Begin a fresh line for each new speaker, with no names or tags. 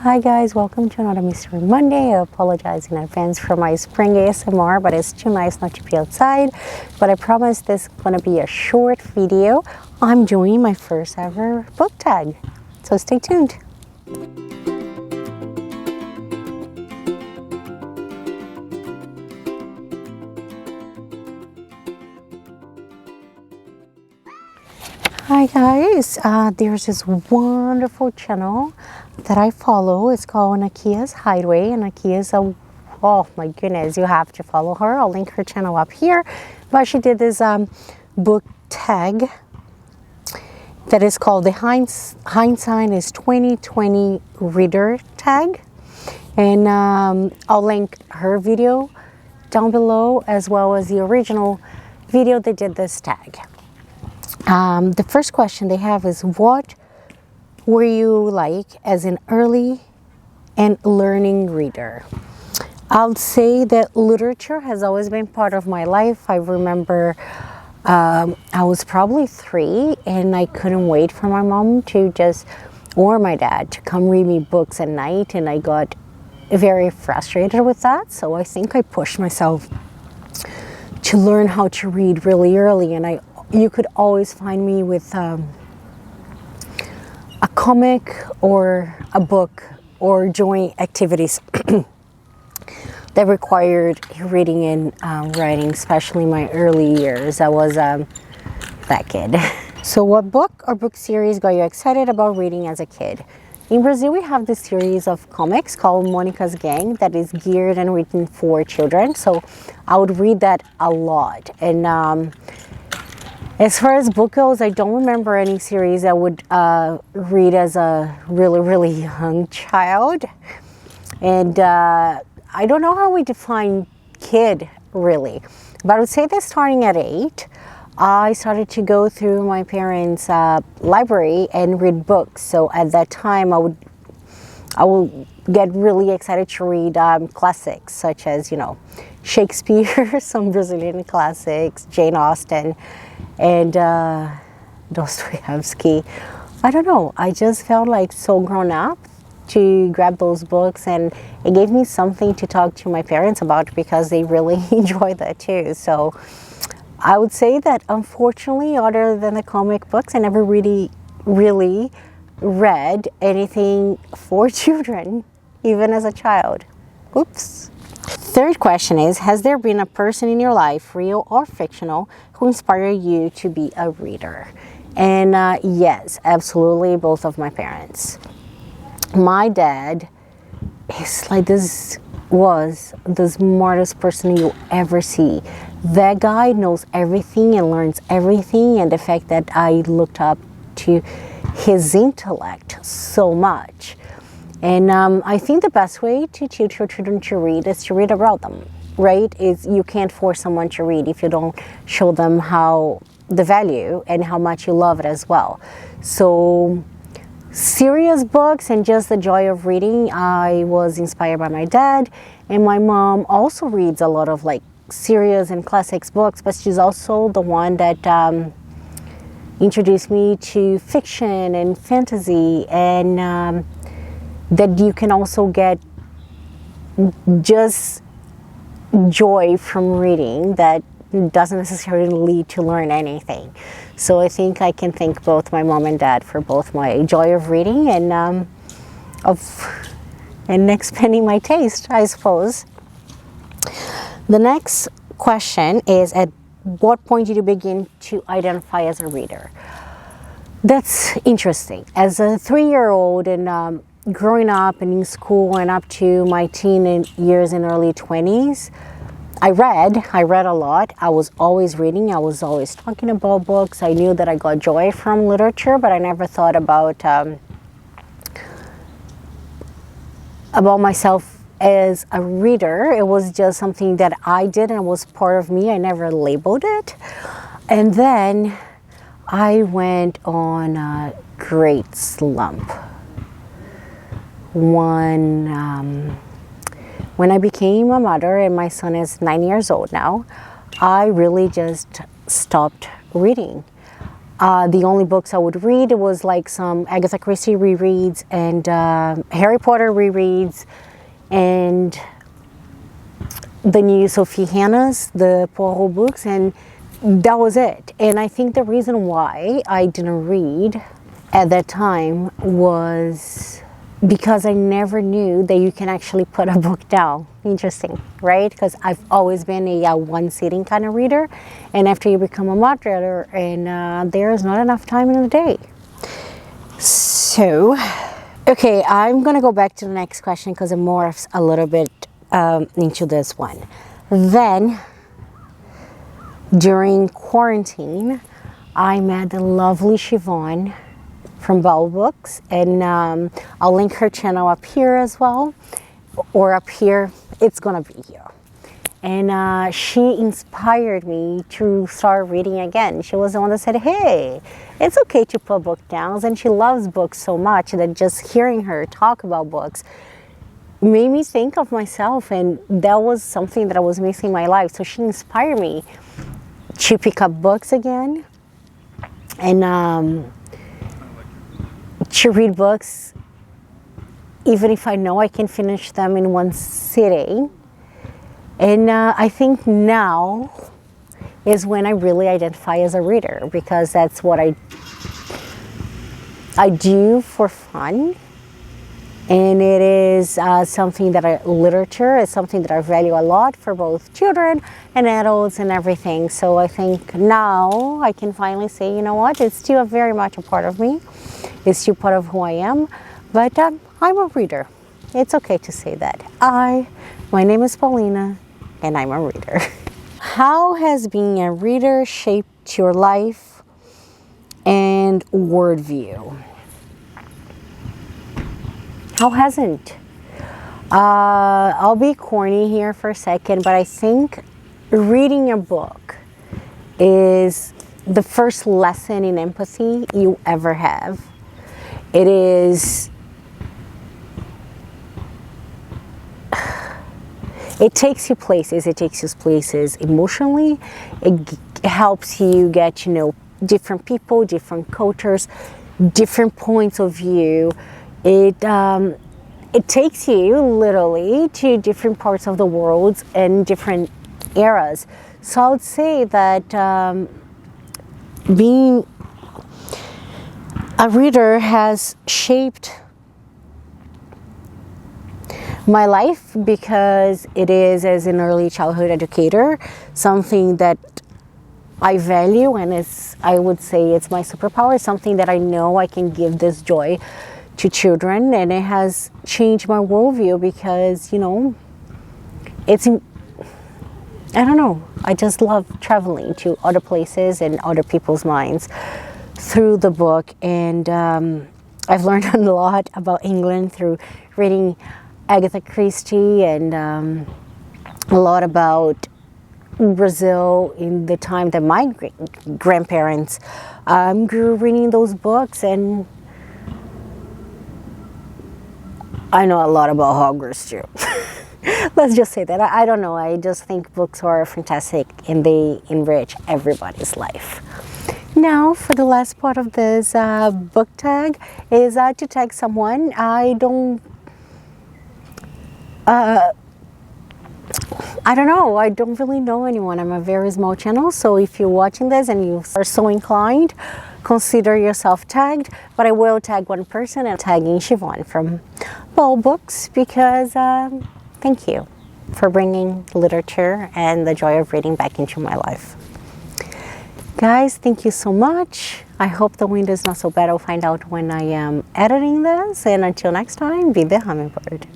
Hi guys, welcome to another Mystery Monday. I apologize in advance for my spring ASMR, but it's too nice not to be outside. But I promise this is going to be a short video. I'm doing my first ever book tag, so stay tuned. Hi guys, there's this wonderful channel that I follow. It's called Nakia's Hideaway, and Nakia's oh my goodness, you have to follow her. I'll link her channel up here. But she did this book tag that is called the Hindsight is 2020 reader tag, and I'll link her video down below as well as the original video that did this tag. The first question they have is, what were you like as an early and learning reader? I'll say that literature has always been part of my life. I remember I was probably 3 and I couldn't wait for my mom or my dad to come read me books at night, and I got very frustrated with that. So I think I pushed myself to learn how to read really early, and you could always find me with a comic or a book or joint activities that required reading and writing, especially in my early years. I was that kid. So what book or book series got you excited about reading as a kid? In Brazil, we have this series of comics called Monica's Gang that is geared and written for children. So I would read that a lot. And as far as book goes, I don't remember any series I would read as a really young child. And I don't know how we define kid, really. But I would say that starting at 8, I started to go through my parents' library and read books. So at that time, I would get really excited to read classics such as, Shakespeare, some Brazilian classics, Jane Austen, and Dostoevsky. I don't know, I just felt like so grown up to grab those books, and it gave me something to talk to my parents about because they really enjoy that too. So I would say that unfortunately, other than the comic books, I never really read anything for children, even as a child. Oops. Third question is, has there been a person in your life, real or fictional, who inspired you to be a reader? And yes, absolutely, both of my parents. My dad is was the smartest person you ever see. That guy knows everything and learns everything, and the fact that I looked up to his intellect so much. And I think the best way to teach your children to read is to read about them, right? You can't force someone to read if you don't show them the value and how much you love it as well. So serious books and just the joy of reading, I was inspired by my dad. And my mom also reads a lot of serious and classics books, but she's also the one that introduced me to fiction and fantasy, and that you can also get just joy from reading that doesn't necessarily lead to learn anything. So I think I can thank both my mom and dad for both my joy of reading and expanding my taste, I suppose. The next question is, at what point did you begin to identify as a reader? That's interesting. As a 3-year-old and growing up and in school and up to my teen years and early 20s, I read a lot. I was always reading. I was always talking about books. I knew that I got joy from literature, but I never thought about myself as a reader. It was just something that I did and it was part of me. I never labeled it. And then I went on a great slump. When I became a mother and my son is 9 years old now, I really just stopped reading. The only books I would read was like some Agatha Christie rereads and Harry Potter rereads and the new Sophie Hannah's, the Poirot books, and that was it. And I think the reason why I didn't read at that time was because I never knew that you can actually put a book down. Interesting, right? Because I've always been a one-sitting kind of reader, and after you become a moderator, and there's not enough time in the day. So, okay, I'm gonna go back to the next question because it morphs a little bit into this one. Then, during quarantine, I met the lovely Siobhan from Bell Books, and I'll link her channel up here as well, or up here. It's gonna be here. And she inspired me to start reading again. She was the one that said, hey, it's okay to put book downs, and she loves books so much that just hearing her talk about books made me think of myself, and that was something that I was missing in my life. So she inspired me to pick up books again, and to read books, even if I know I can finish them in one sitting. And I think now is when I really identify as a reader, because that's what I do for fun. And it is something that literature is something that I value a lot for both children and adults and everything. So I think now I can finally say, you know what, it's still very much a part of me. It's still part of who I am, but I'm a reader. It's okay to say that. My name is Paulina, and I'm a reader. How has being a reader shaped your life and worldview? How hasn't? I'll be corny here for a second, but I think reading a book is the first lesson in empathy you ever have. It is, it takes you places, emotionally. It helps you get to know different people, different cultures, different points of view. It takes you literally to different parts of the world and different eras. So I would say that being a reader has shaped my life, because it is, as an early childhood educator, something that I value, and I would say it's my superpower, something that I know I can give this joy to children, and it has changed my worldview because, you know, I don't know, I just love traveling to other places and other people's minds through the book. And I've learned a lot about England through reading Agatha Christie, and a lot about Brazil in the time that my grandparents grew reading those books. And I know a lot about Hogwarts too. Let's just say that. I don't know. I just think books are fantastic and they enrich everybody's life. Now, for the last part of this book tag is to tag someone. I don't know. I don't really know anyone. I'm a very small channel. So if you're watching this and you are so inclined, consider yourself tagged. But I will tag one person, and tagging Siobhan from Bell Books, because thank you for bringing literature and the joy of reading back into my life. Guys, thank you so much. I hope the wind is not so bad. I'll find out when I am editing this. And until next time, be the hummingbird.